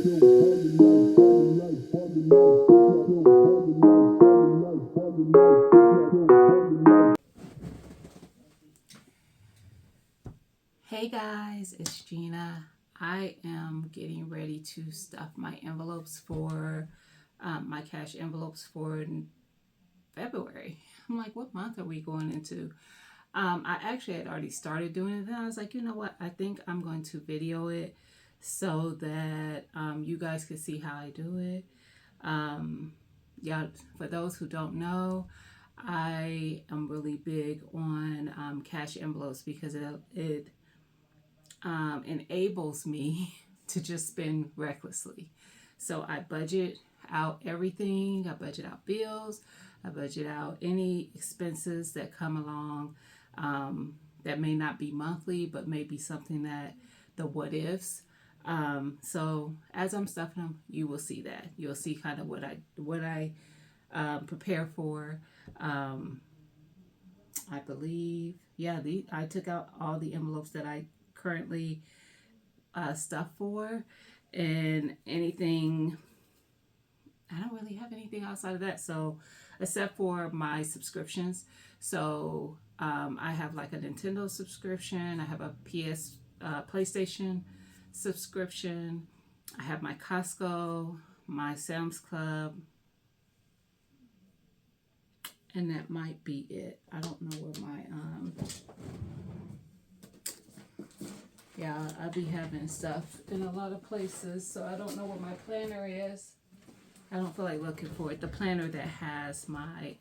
Hey guys, it's Gina. I am getting ready to stuff my envelopes for my cash envelopes for February. I'm like, what month are we going into? I actually had already started doing it, and I was like, you know what? I think I'm going to video it so that you guys can see how I do it. Um, yeah, for those who don't know, I am really big on cash envelopes because it enables me to just spend recklessly. So I budget out everything. I budget out bills. I budget out any expenses that come along that may not be monthly, but maybe something that the what ifs. So as I'm stuffing them, you will see that. You'll see kind of what I prepare for. Um, I believe, yeah, I took out all the envelopes that I currently stuff for, and anything. I don't really have anything outside of that. So, except for my subscriptions. So, I have like a Nintendo subscription. I have a PlayStation subscription. I have my Costco, my Sam's Club, and that might be it. I don't know where my yeah, I'll be having stuff in a lot of places, so I don't know where my planner is. I don't feel like looking for it. The planner that has my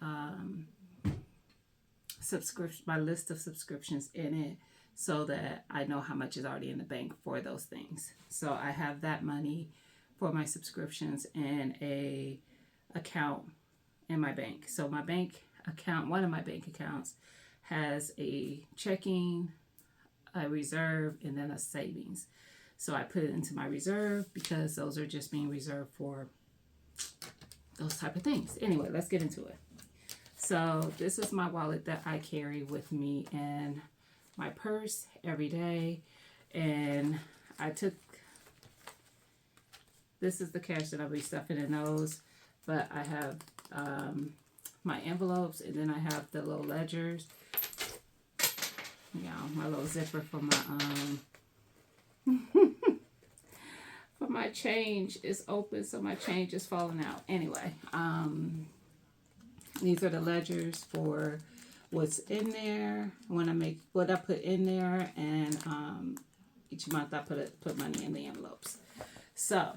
subscription, my list of subscriptions in it, so that I know how much is already in the bank for those things. So I have that money for my subscriptions and a account in my bank. So my bank account, one of my bank accounts, has a checking, a reserve, and then a savings. So I put it into my reserve because those are just being reserved for those type of things. Anyway, let's get into it. So this is my wallet that I carry with me in my purse every day. And I took, this is the cash that I'll be stuffing in those. But I have my envelopes, and then I have the little ledgers. My little zipper for my change is open, so my change is falling out. Anyway, these are the ledgers for what's in there, when I make what I put in there, and each month I put money in the envelopes. So,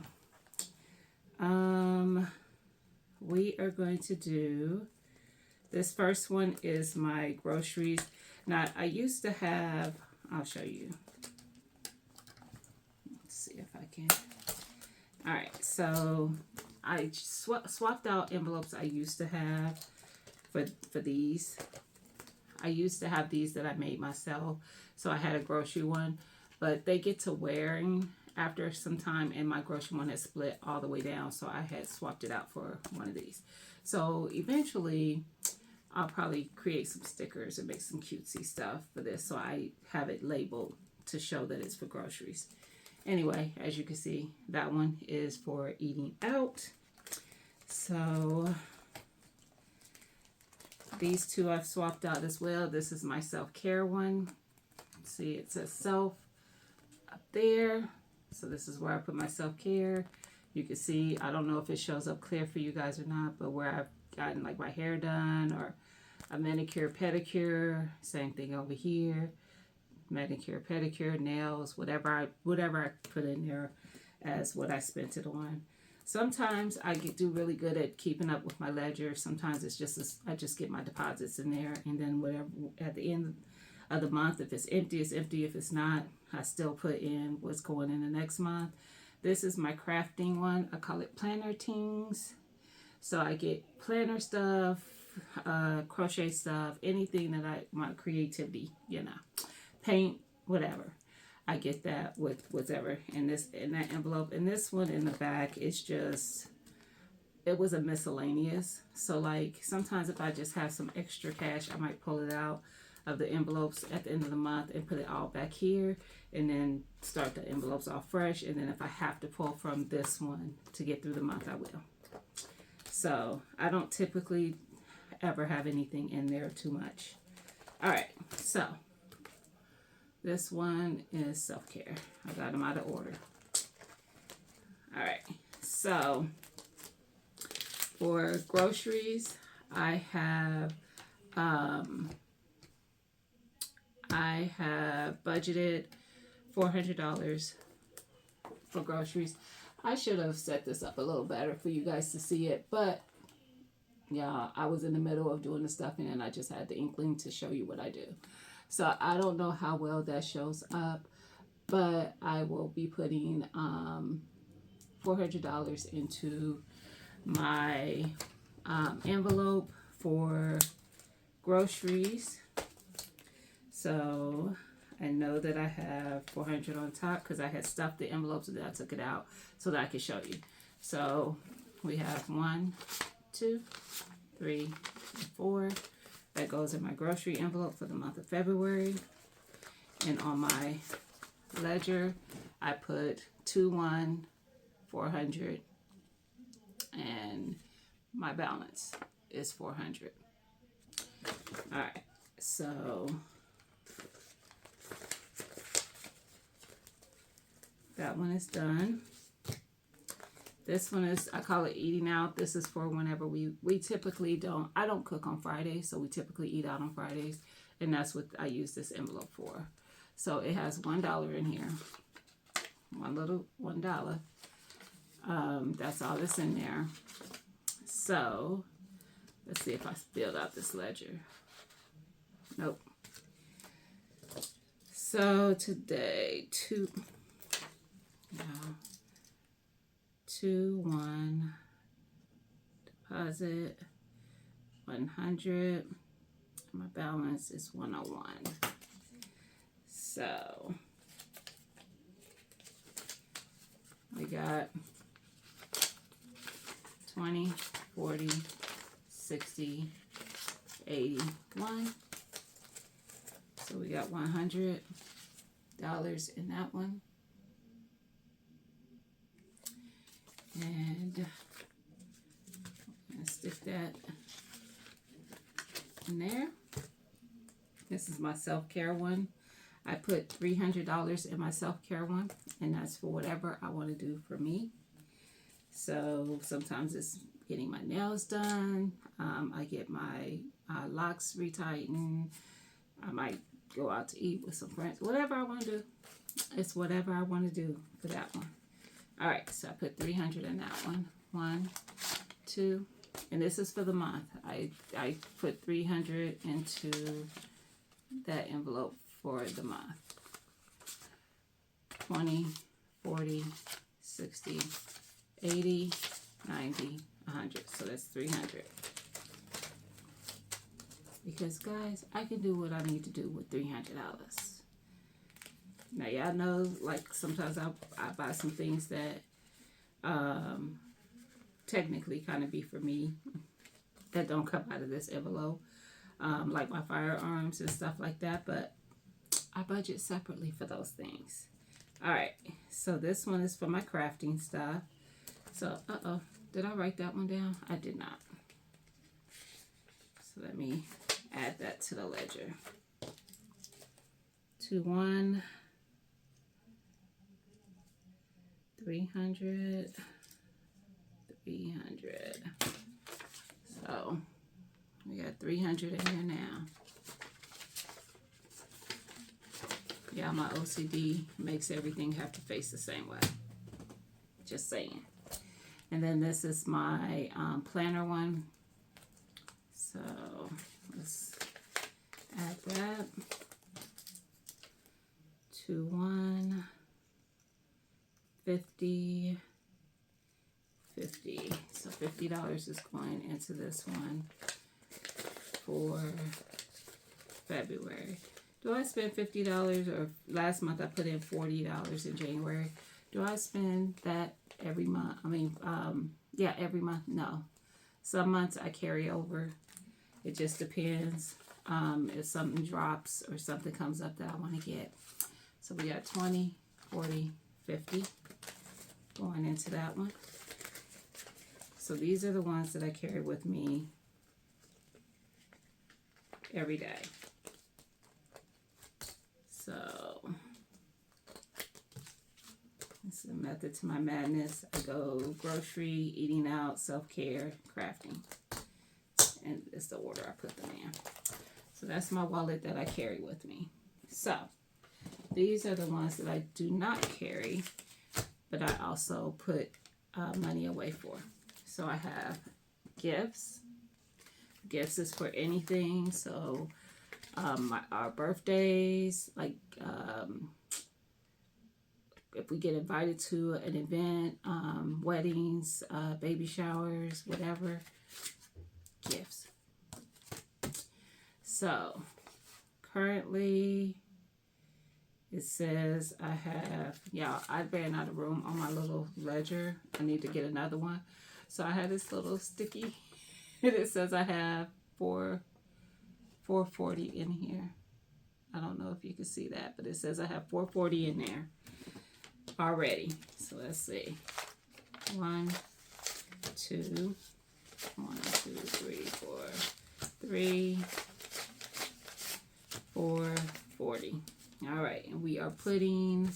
we are going to do this first one is my groceries. Now I used to have. I'll show you. Let's see if I can. All right, so I swapped out envelopes I used to have for these. I used to have these that I made myself, so I had a grocery one, but they get to wearing after some time, and my grocery one has split all the way down, so I had swapped it out for one of these. So eventually, I'll probably create some stickers and make some cutesy stuff for this, so I have it labeled to show that it's for groceries. Anyway, as you can see, that one is for eating out. So these two I've swapped out as well. This is my self-care one. See, it says self up there. So this is where I put my self-care. You can see, I don't know if it shows up clear for you guys or not, but where I've gotten like my hair done or a manicure, pedicure, same thing over here. Manicure, pedicure, nails, whatever I put in there as what I spent it on. Sometimes I do really good at keeping up with my ledger. Sometimes it's just I just get my deposits in there, and then whatever at the end of the month, if it's empty, it's empty. If it's not, I still put in what's going in the next month. This is my crafting one. I call it planner tings. So I get planner stuff, crochet stuff, anything that my creativity, paint, whatever. I get that with whatever in that envelope. And this one in the back is just, it was a miscellaneous. So like sometimes if I just have some extra cash, I might pull it out. of the envelopes at the end of the month and put it all back here, and then start the envelopes off fresh. And then if I have to pull from this one to get through the month, I will. So I don't typically ever have anything in there too much. All right, so this one is self-care. I got them out of order. All right, so for groceries, I have budgeted $400 for groceries. I should have set this up a little better for you guys to see it, but yeah, I was in the middle of doing the stuffing and I just had the inkling to show you what I do. So I don't know how well that shows up, but I will be putting $400 into my envelope for groceries. So I know that I have $400 on top because I had stuffed the envelopes and then I took it out so that I could show you. So we have 1, 2, 3, 4. That goes in my grocery envelope for the month of February. And on my ledger, I put 400, and my balance is 400. All right, so that one is done. This one is, I call it eating out. This is for whenever we typically I don't cook on Fridays, so we typically eat out on Fridays. And that's what I use this envelope for. So it has $1 in here. $1. That's all that's in there. So let's see if I build out this ledger. Nope. So today, 2, 1 deposit 100. My balance is 101. So we got 20, 40, 60, 81. So we got $100 in that one. And I'm gonna stick that in there. This is my self-care one. I put $300 in my self-care one, and that's for whatever I want to do for me. So sometimes it's getting my nails done. I get my locks retightened. I might go out to eat with some friends. Whatever I want to do. It's whatever I want to do for that one. All right, so I put 300 in that one. 1, 2, and this is for the month. I put 300 into that envelope for the month. 20, 40, 60, 80, 90, 100. So that's 300. Because guys, I can do what I need to do with $300. Now y'all know, like sometimes I buy some things that technically kind of be for me that don't come out of this envelope, like my firearms and stuff like that, but I budget separately for those things. All right, so this one is for my crafting stuff. So, did I write that one down? I did not. So let me add that to the ledger. 2, 1, 300, 300. So we got 300 in here now. Yeah, my OCD makes everything have to face the same way. Just saying. And then this is my planner one. So let's add that. 2, 1, 50, 50. So $50 is going into this one for February. Do I spend $50, or last month I put in $40 in January? Do I spend that every month? I mean, every month. No. Some months I carry over. It just depends. if something drops or something comes up that I want to get. So we got 20, 40, 50 going into that one. So these are the ones that I carry with me every day. So this is a method to my madness. I go grocery, eating out, self-care, crafting. And it's the order I put them in. So that's my wallet that I carry with me. So these are the ones that I do not carry, but I also put money away for. So I have gifts. Gifts is for anything. So our birthdays, like if we get invited to an event, weddings, baby showers, whatever, gifts. So currently it says I have, I ran out of room on my little ledger. I need to get another one. So I had this little sticky and it says I have 440 in here. I don't know if you can see that, but it says I have 440 in there already. So let's see. 1, 2, 1, 2, 3, 4, 3, 4, 40. All right, and we are putting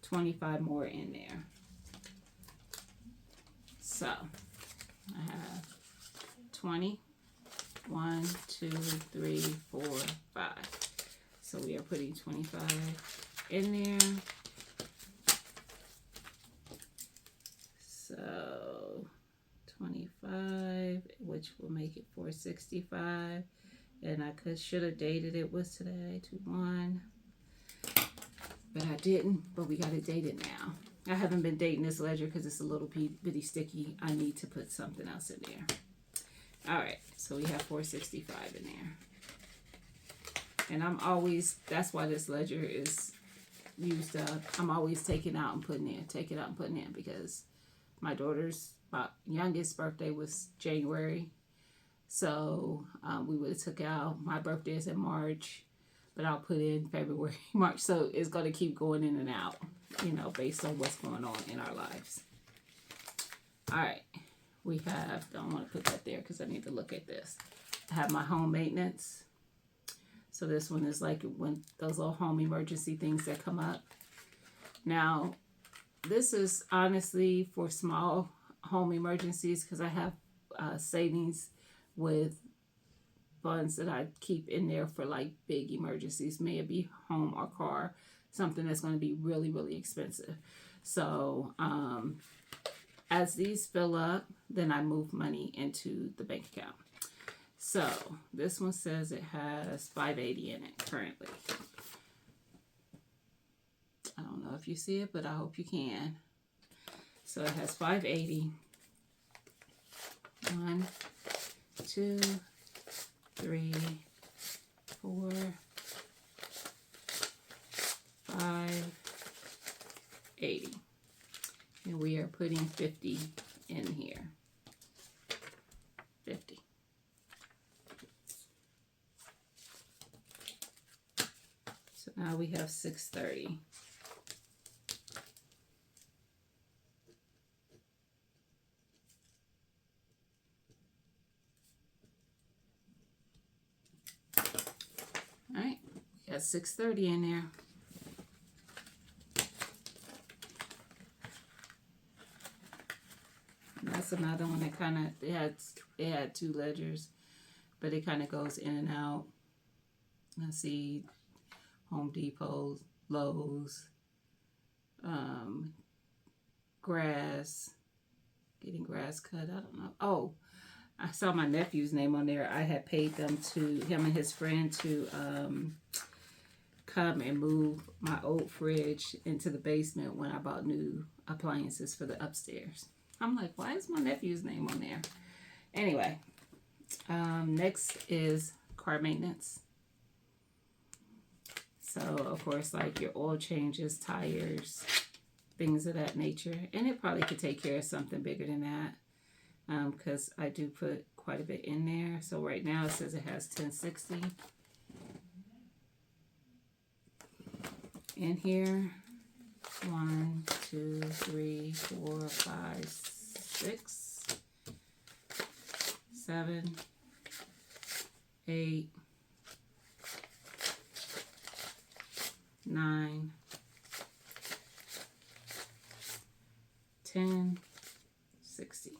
25 more in there. So I have 20. 1, 2, 3, 4, 5. So we are putting 25 in there. So 25, which will make it 465. And I should have dated it with today, 2/1. But I didn't, but we got to date it now. I haven't been dating this ledger because it's a little bitty sticky. I need to put something else in there. All right, so we have 465 in there. And I'm always, that's why this ledger is used up. I'm always taking out and putting in, taking out and putting in, because my daughter's youngest birthday was January. So we would have took out, my birthday is in March, but I'll put in February, March. So it's going to keep going in and out, you know, based on what's going on in our lives. All right. We have, don't want to put that there because I need to look at this. I have my home maintenance. So this one is like when those little home emergency things that come up. Now, this is honestly for small home emergencies because I have savings with funds that I keep in there for like big emergencies. May it be home or car, something that's going to be really, really expensive. So as these fill up, then I move money into the bank account. So this one says it has 580 in it currently. I don't know if you see it, but I hope you can. So it has 580. 1, 2, 3, 4, 5, 80. And we are putting 50 in here. 50. So now we have 630. All right, we got 630 in there. That's another one that kind of, it had two ledgers, but it kind of goes in and out. I see Home Depot, Lowe's, grass, getting grass cut, I don't know. Oh, I saw my nephew's name on there. I had paid them to, him and his friend, to come and move my old fridge into the basement when I bought new appliances for the upstairs. I'm like, why is my nephew's name on there? Anyway, next is car maintenance. So, of course, like your oil changes, tires, things of that nature. And it probably could take care of something bigger than that. because I do put quite a bit in there. So right now it says it has 1060 in here. 1, 2, 3, 4, 5, 6, 7, 8, 9, 10, 60.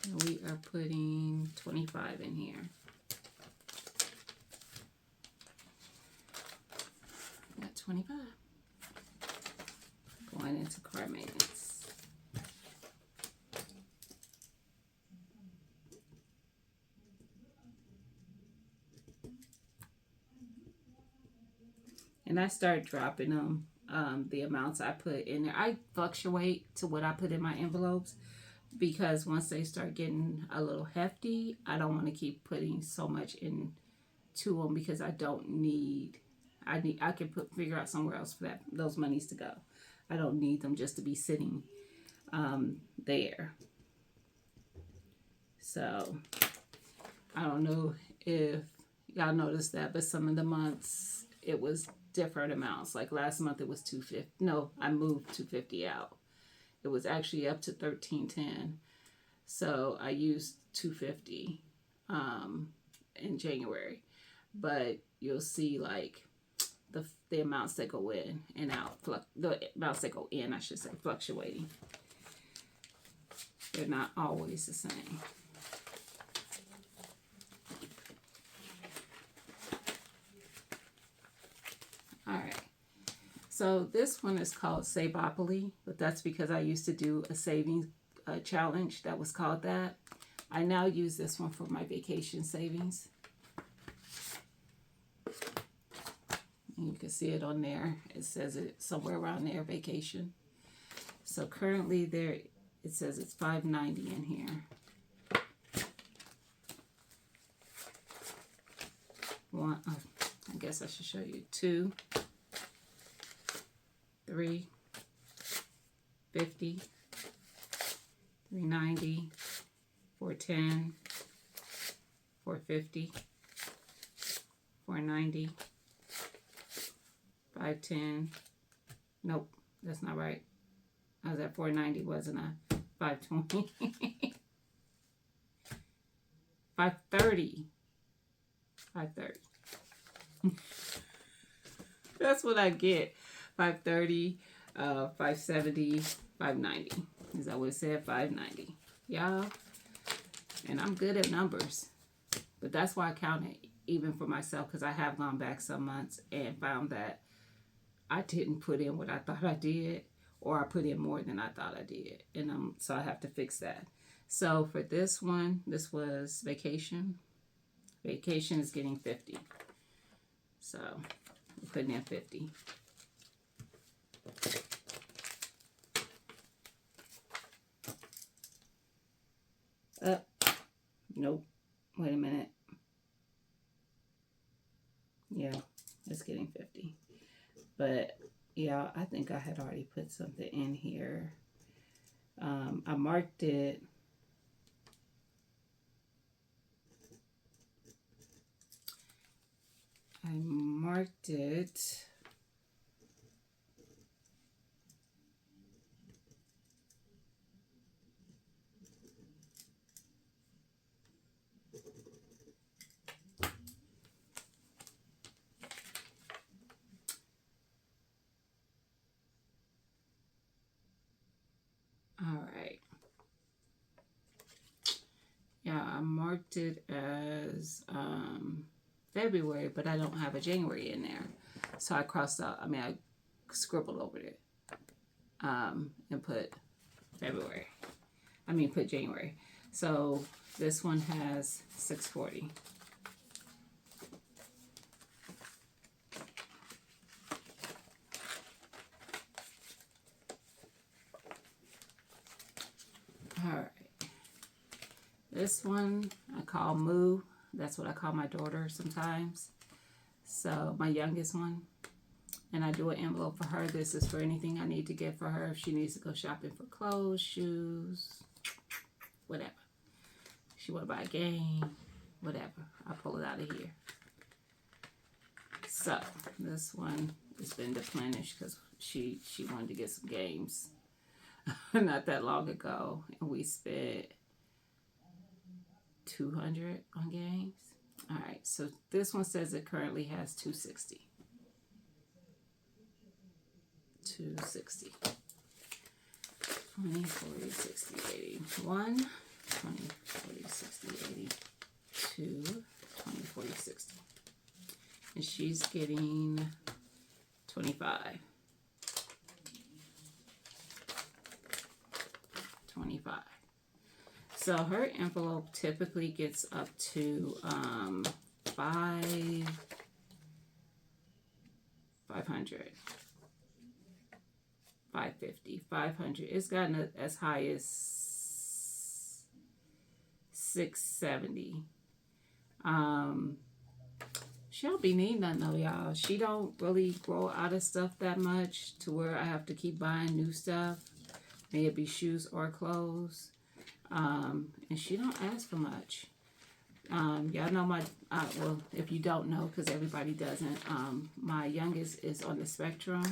And we are putting 25 in here. Got 25. Going into car maintenance. And I start dropping them, the amounts I put in there. I fluctuate to what I put in my envelopes because once they start getting a little hefty, I don't want to keep putting so much into them because I don't need. I can figure out somewhere else for those monies to go. I don't need them just to be sitting there. So I don't know if y'all noticed that, but some of the months it was different amounts. Like last month it was 250. No, I moved 250 out. It was actually up to 1310. So I used 250 in January. But you'll see like the amounts that go in and out, the amounts that go in, I should say, fluctuating. They're not always the same. All right. So this one is called Saveopoly, but that's because I used to do a savings challenge that was called that. I now use this one for my vacation savings. And you can see it on there. It says it somewhere around there, vacation. So currently there, it says it's $5.90 in here. One, I guess I should show you 2, 3, 50, 390, 410, 450, 490, 510. Nope, that's not right. I was at 490, wasn't I? 520. 530. 530. That's what I get. 530, 570, 590. Is that what it said? 590. Y'all. And I'm good at numbers. But that's why I count it even for myself, because I have gone back some months and found that I didn't put in what I thought I did, or I put in more than I thought I did. And so I have to fix that. So for this one, this was vacation. Vacation is getting 50. So we're putting in 50. Nope. Wait a minute. Yeah, it's getting 50. But yeah, I think I had already put something in here. I marked it. All right. Yeah, I marked it as February, but I don't have a January in there. So I crossed out, I scribbled over it and put February. Put January. So this one has 640. All right. This one I call Moo. That's what I call my daughter sometimes. So my youngest one. And I do an envelope for her. This is for anything I need to get for her. If she needs to go shopping for clothes, shoes, whatever. She want to buy a game, whatever. I pull it out of here. So this one has been replenished because she wanted to get some games not that long ago, and we spent $200 on games. All right, so this one says it currently has 260. 260. 20, 40, 60, 80. 1, 20, 40, 60, 80. 2, 20, 40, 60. And she's getting 25. 25. So her envelope typically gets up to 500. 550, 500. It's gotten as high as 670. She don't be needing nothing though, y'all. She don't really grow out of stuff that much to where I have to keep buying new stuff. May it be shoes or clothes. And she don't ask for much. Y'all know my, well, if you don't know, because everybody doesn't, my youngest is on the spectrum.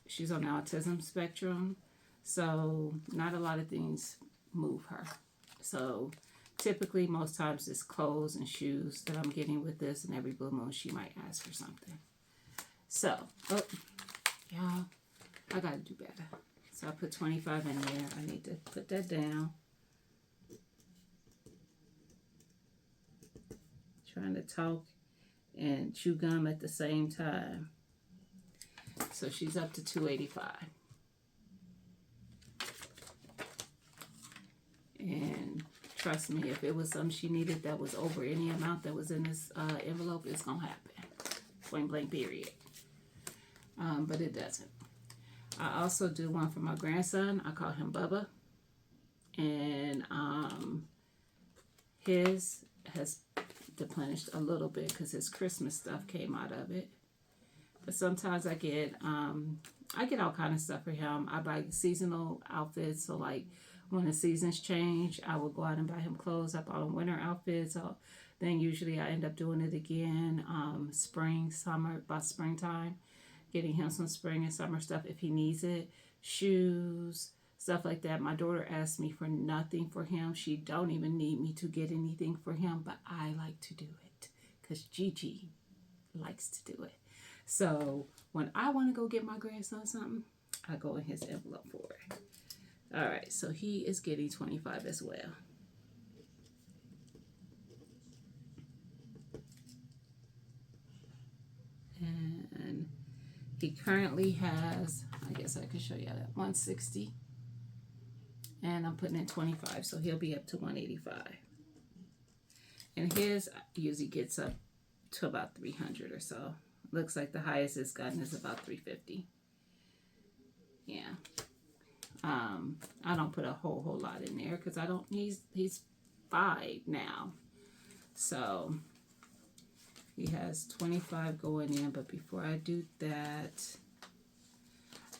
She's on the autism spectrum. So not a lot of things move her. So typically, most times it's clothes and shoes that I'm getting with this, and every blue moon she might ask for something. So, y'all, I gotta do better. So I put 25 in there. I need to put that down. Trying to talk and chew gum at the same time. So she's up to 285. And trust me, if it was something she needed that was over any amount that was in this envelope, it's going to happen. Point blank, period. But it doesn't. I also do one for my grandson. I call him Bubba. And his has replenished a little bit because his Christmas stuff came out of it. But sometimes I get all kind of stuff for him. I buy seasonal outfits. So like when the seasons change, I will go out and buy him clothes. I bought him winter outfits. So then usually I end up doing it again. Spring, summer, by springtime, getting him some spring and summer stuff if he needs it. Shoes, stuff like that. My daughter asked me for nothing for him. She don't even need me to get anything for him, but I like to do it because Gigi likes to do it. So when I want to go get my grandson something, I go in his envelope for it. All right, so he is getting 25 as well. And he currently has, I guess I can show you that, 160. And I'm putting in 25, so he'll be up to 185. And his usually gets up to about 300 or so. Looks like the highest it's gotten is about 350. Yeah. I don't put a whole lot in there because I don't. He's 5 now, so he has 25 going in. But before I do that,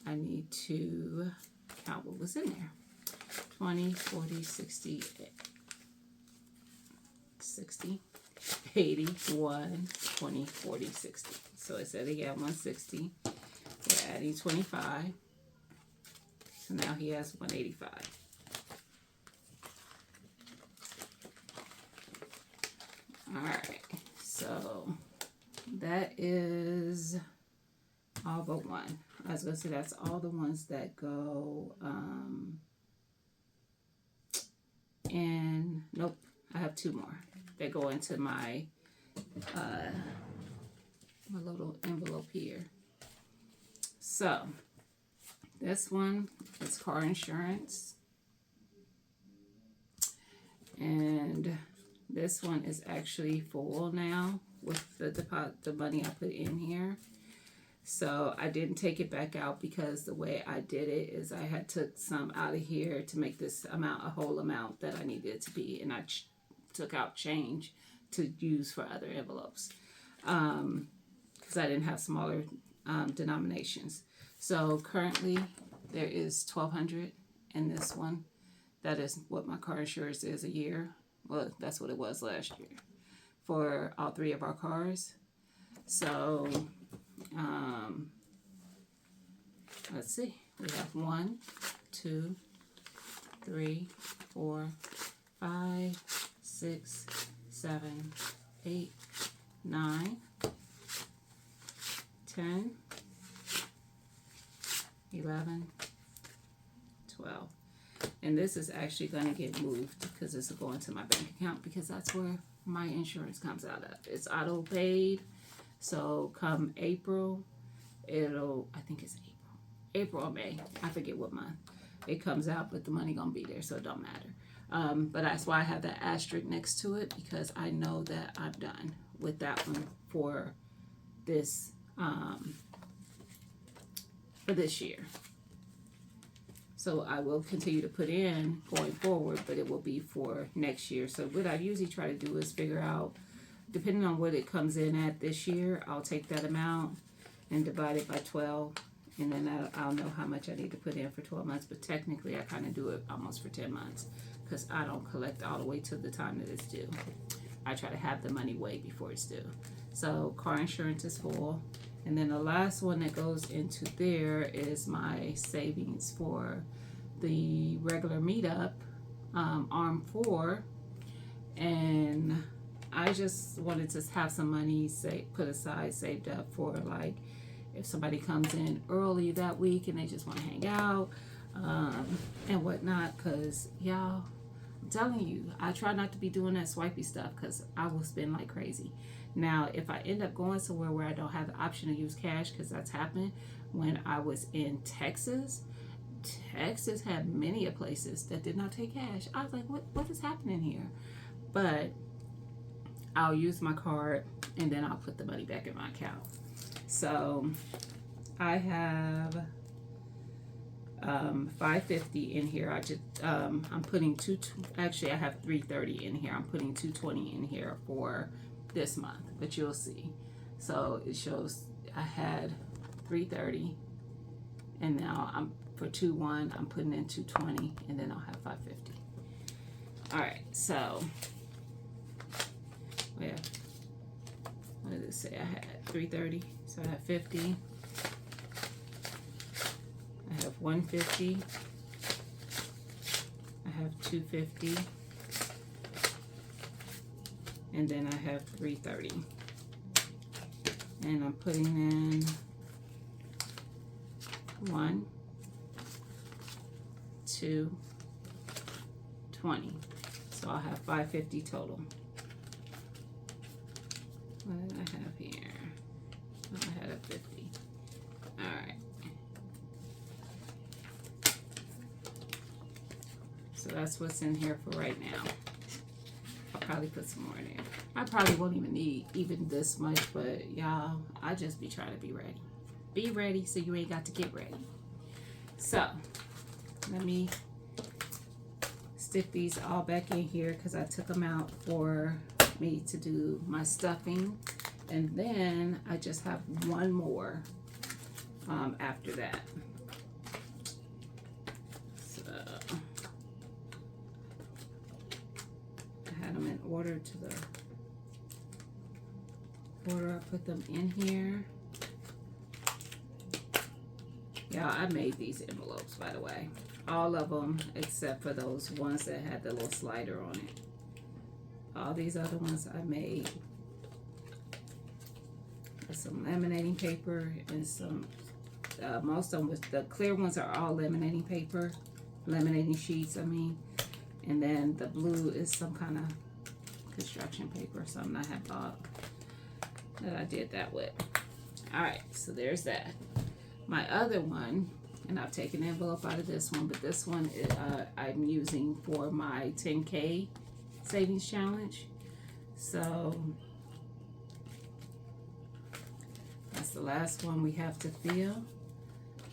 I need to count what was in there. 20, 40, 60, 60, 80, 1, 20, 40, 60. So it said he had 160. We're adding 25. So now he has 185. All right. So that is all but one. I was going to say that's all the ones that go in. Nope. I have 2 more that go into my my little envelope here. So this one is car insurance, and this one is actually full now with the money I put in here. So I didn't take it back out because the way I did it is I had took some out of here to make this amount a whole amount that I needed it to be, and I took out change to use for other envelopes because I didn't have smaller denominations. So currently there is $1,200 in this one. That is what my car insurance is a year. Well, that's what it was last year for all 3 of our cars. So, let's see. We have 1, 2, 3, 4, 5, 6, 7, 8, 9, 10, 11, 12. And this is actually going to get moved because this is going to my bank account because that's where my insurance comes out of. It's auto paid. So come April, I think it's April or May. I forget what month it comes out, but the money going to be there, so it don't matter. But that's why I have that asterisk next to it, because I know that I'm done with that one for this year. So I will continue to put in going forward, but it will be for next year. So what I usually try to do is figure out, depending on what it comes in at this year, I'll take that amount and divide it by 12, and then I'll know how much I need to put in for 12 months. But technically, I kind of do it almost for 10 months because I don't collect all the way to the time that it's due. I try to have the money way before it's due. So car insurance is full. And then the last one that goes into there is my savings for the regular meetup, ARM 4. And I just wanted to have some money put aside, saved up for, like, if somebody comes in early that week and they just want to hang out and whatnot. Because, y'all, I'm telling you, I try not to be doing that swipey stuff because I will spend like crazy. Now, if I end up going somewhere where I don't have the option to use cash, because that's happened when I was in Texas. Texas had many places that did not take cash. I was like, what is happening here? But I'll use my card and then I'll put the money back in my account. So I have $550 in here. I'm putting actually I have $330 in here. I'm putting $220 in here for this month, but you'll see. So it shows I had $330, and now I'm for 2/1 I'm putting in $220, and then I'll have $550. All right, so yeah, what did it say? I had $330, so I have 50. I have 150. I have 250. And then I have 330. And I'm putting in 1, 2, 20. So I'll have 550 total. What did I have here? I had a 50. All right. So that's what's in here for right now. I'll probably put some more in there. I probably won't even need even this much, but y'all, I just be trying to be ready. Be ready so you ain't got to get ready. So, let me stick these all back in here because I took them out for me to do my stuffing. And then I just have one more after that. In order to the order I put them in here. Yeah, I made these envelopes, by the way. All of them except for those ones that had the little slider on it. All these other ones I made with some laminating paper and some most of them was the clear ones are all laminating paper, laminating sheets, I mean. And then the blue is some kind of construction paper or something I had bought that I did that with. Alright, so there's that. My other one, and I've taken an envelope out of this one, but this one I'm using for my 10K savings challenge. So that's the last one we have to fill.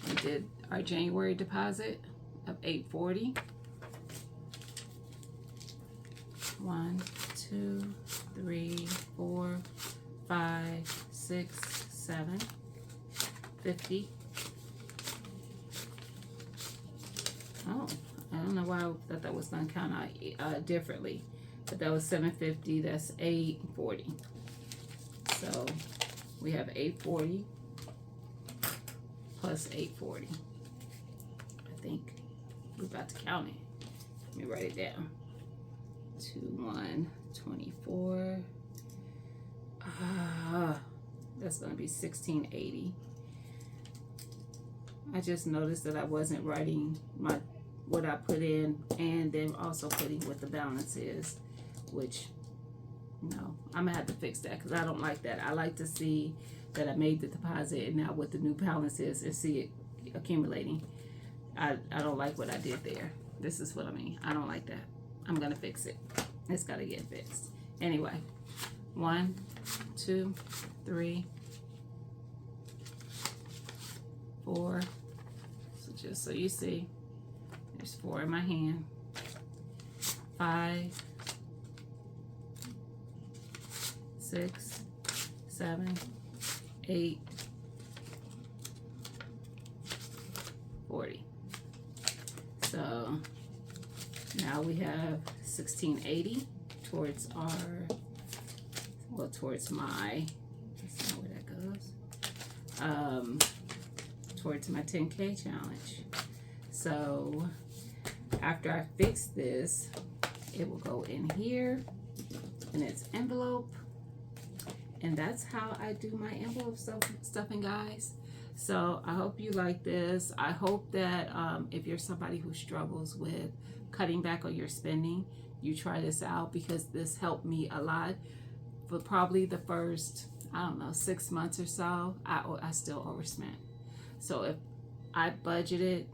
We did our January deposit of $840. 1, 2, 3, 4, 5, 6, 7, 50. Oh, I don't know why I thought that was going to count out differently. but that was $750. That's $840. So we have $840 plus $840. I think we're about to count it. Let me write it down. 2124. That's gonna be $1680. I just noticed that I wasn't writing what I put in and then also putting what the balance is, which no, I'm gonna have to fix that because I don't like that. I like to see that I made the deposit and now what the new balance is and see it accumulating. I don't like what I did there. This is what I mean. I don't like that. I'm gonna fix it. It's gotta get fixed. Anyway, 1, 2, 3, 4. So just so you see, there's 4 in my hand. 5, 6, 7, 8, 40. So now we have $1680 towards our, well, towards my, that's not where that goes, towards my 10K challenge. So after I fix this, it will go in here in its envelope. And that's how I do my envelope stuffing, guys. So I hope you like this. I hope that if you're somebody who struggles with cutting back on your spending, you try this out, because this helped me a lot. For probably the first, I don't know, 6 months or so, I still overspent. So if I budgeted,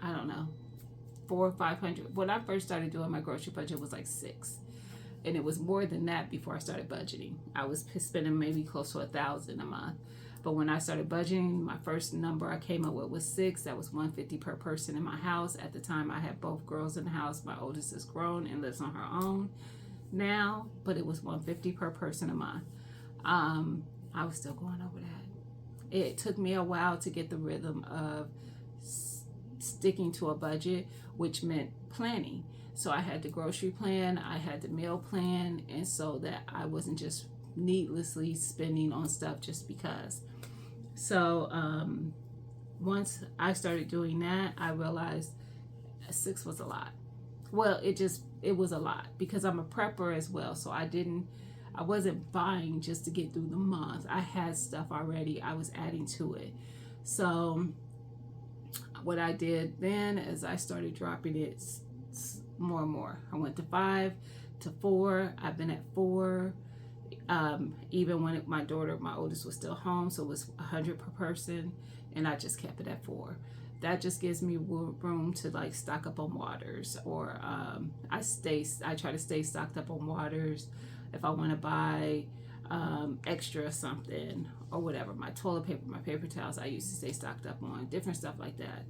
I don't know, 400 or 500. When I first started doing my grocery budget, it was like 6. And it was more than that before I started budgeting. I was spending maybe close to $1,000 a month. But when I started budgeting, my first number I came up with was 6. That was $150 per person in my house. At the time, I had both girls in the house. My oldest is grown and lives on her own now, but it was $150 per person a month. I was still going over that. It took me a while to get the rhythm of sticking to a budget, which meant planning. So I had the grocery plan, I had the meal plan, and so that I wasn't just needlessly spending on stuff just because. So once I started doing that, I realized 6 was a lot. Well, it was a lot because I'm a prepper as well. So I wasn't buying just to get through the month. I had stuff already. I was adding to it. So what I did then is I started dropping it more and more. I went to 5 to 4. I've been at 4. Even when my oldest was still home, so it was $100 per person, and I just kept it at 4. That just gives me room to like stock up on waters, or I try to stay stocked up on waters if I want to buy extra something or whatever. My toilet paper, my paper towels, I used to stay stocked up on different stuff like that.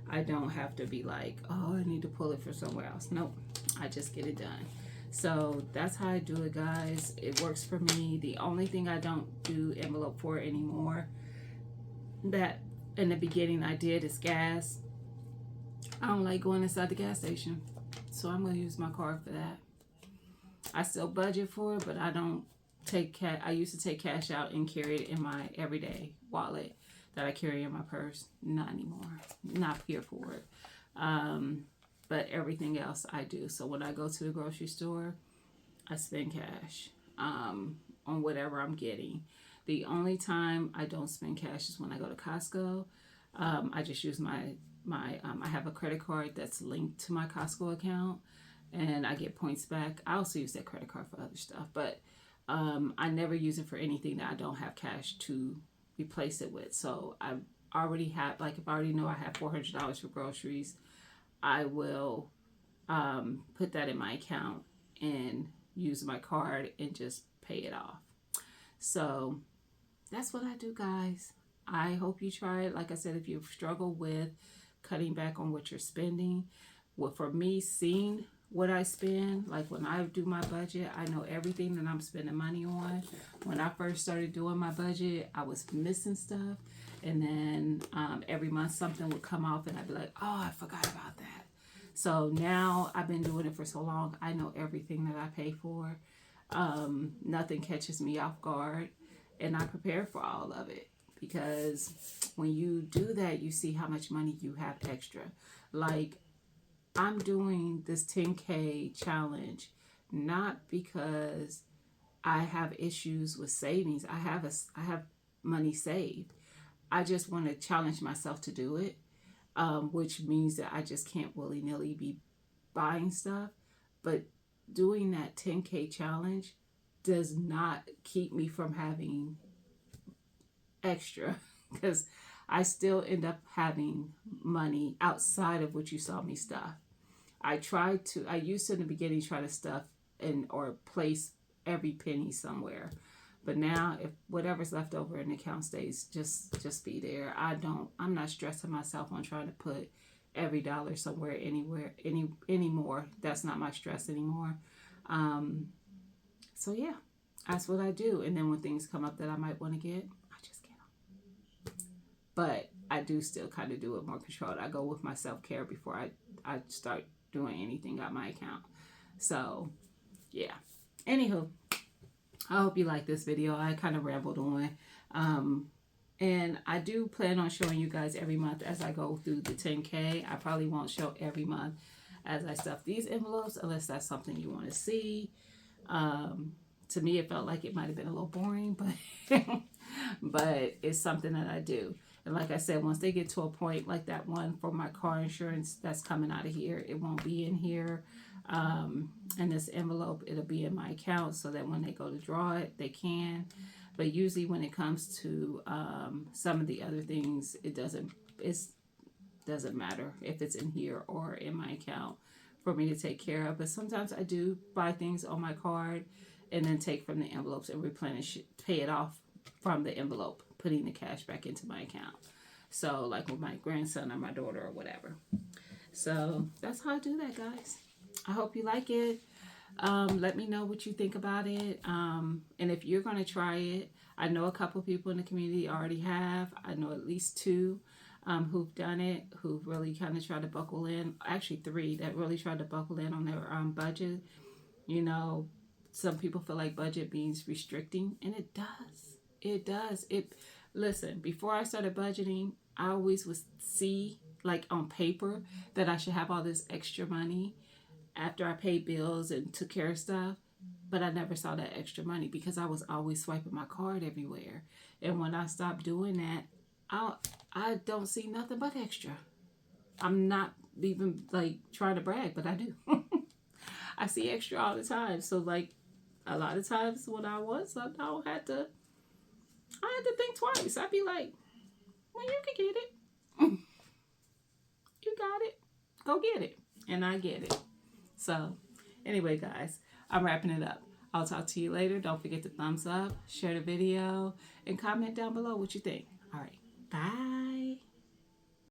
I don't have to be like, oh, I need to pull it from somewhere else. Nope, I just get it done. So that's how I do it, guys. It works for me. The only thing I don't do envelope for anymore, that in the beginning I did, is gas. I don't like going inside the gas station, so I'm going to use my card for that. I still budget for it, but I don't take cash. I used to take cash out and carry it in my everyday wallet that I carry in my purse. Not anymore. Not here for it. But everything else I do. So when I go to the grocery store, I spend cash on whatever I'm getting. The only time I don't spend cash is when I go to Costco. I just use my I have a credit card that's linked to my Costco account, and I get points back. I also use that credit card for other stuff, but I never use it for anything that I don't have cash to replace it with. So I already have, like, if I already know I have $400 for groceries, I will put that in my account and use my card and just pay it off. So that's what I do, guys. I hope you try it. Like I said, if you struggle with cutting back on what you're spending, well, for me, seeing what I spend, like when I do my budget, I know everything that I'm spending money on. When I first started doing my budget, I was missing stuff. And then every month something would come off and I'd be like, oh, I forgot about that. So now I've been doing it for so long, I know everything that I pay for. Nothing catches me off guard, and I prepare for all of it, because when you do that, you see how much money you have extra. Like, I'm doing this 10K challenge not because I have issues with savings. I have money saved. I just want to challenge myself to do it, which means that I just can't willy nilly be buying stuff. But doing that 10K challenge does not keep me from having extra, because I still end up having money outside of what you saw me stuff. I used to in the beginning try to stuff and or place every penny somewhere. But now, if whatever's left over in the account stays, just be there. I'm not stressing myself on trying to put every dollar somewhere, anywhere, anymore. That's not my stress anymore. Um, so yeah, that's what I do. And then when things come up that I might want to get, I just get them. But I do still kind of do it more controlled. I go with my self-care before I start doing anything on my account. So yeah. Anywho, I hope you like this video. I kind of rambled on. And I do plan on showing you guys every month as I go through the 10K. I probably won't show every month as I stuff these envelopes, unless that's something you want to see. To me, it felt like it might have been a little boring, but but it's something that I do. And like I said, once they get to a point like that one for my car insurance that's coming out of here, it won't be in here. In this envelope, it'll be in my account, so that when they go to draw it, they can. But usually when it comes to some of the other things, it doesn't matter if it's in here or in my account for me to take care of. But sometimes I do buy things on my card and then take from the envelopes and replenish it, pay it off from the envelope, putting the cash back into my account. So like with my grandson or my daughter or whatever. So that's how I do that, guys. I hope you like it. Let me know what you think about it. And if you're going to try it, I know a couple people in the community already have. I know at least 2 who've done it, who've really kind of tried to buckle in. Actually 3 that really tried to buckle in on their budget. You know, some people feel like budget means restricting, and it does. It does. Listen, before I started budgeting, I always would see, like on paper, that I should have all this extra money after I paid bills and took care of stuff. But I never saw that extra money because I was always swiping my card everywhere. And when I stopped doing that, I don't see nothing but extra. I'm not even like trying to brag, but I do. I see extra all the time. So like a lot of times when I had to think twice. I'd be like, well, you can get it. You got it. Go get it. And I get it. So anyway, guys, I'm wrapping it up. I'll talk to you later. Don't forget to thumbs up, share the video, and comment down below what you think. All right. Bye.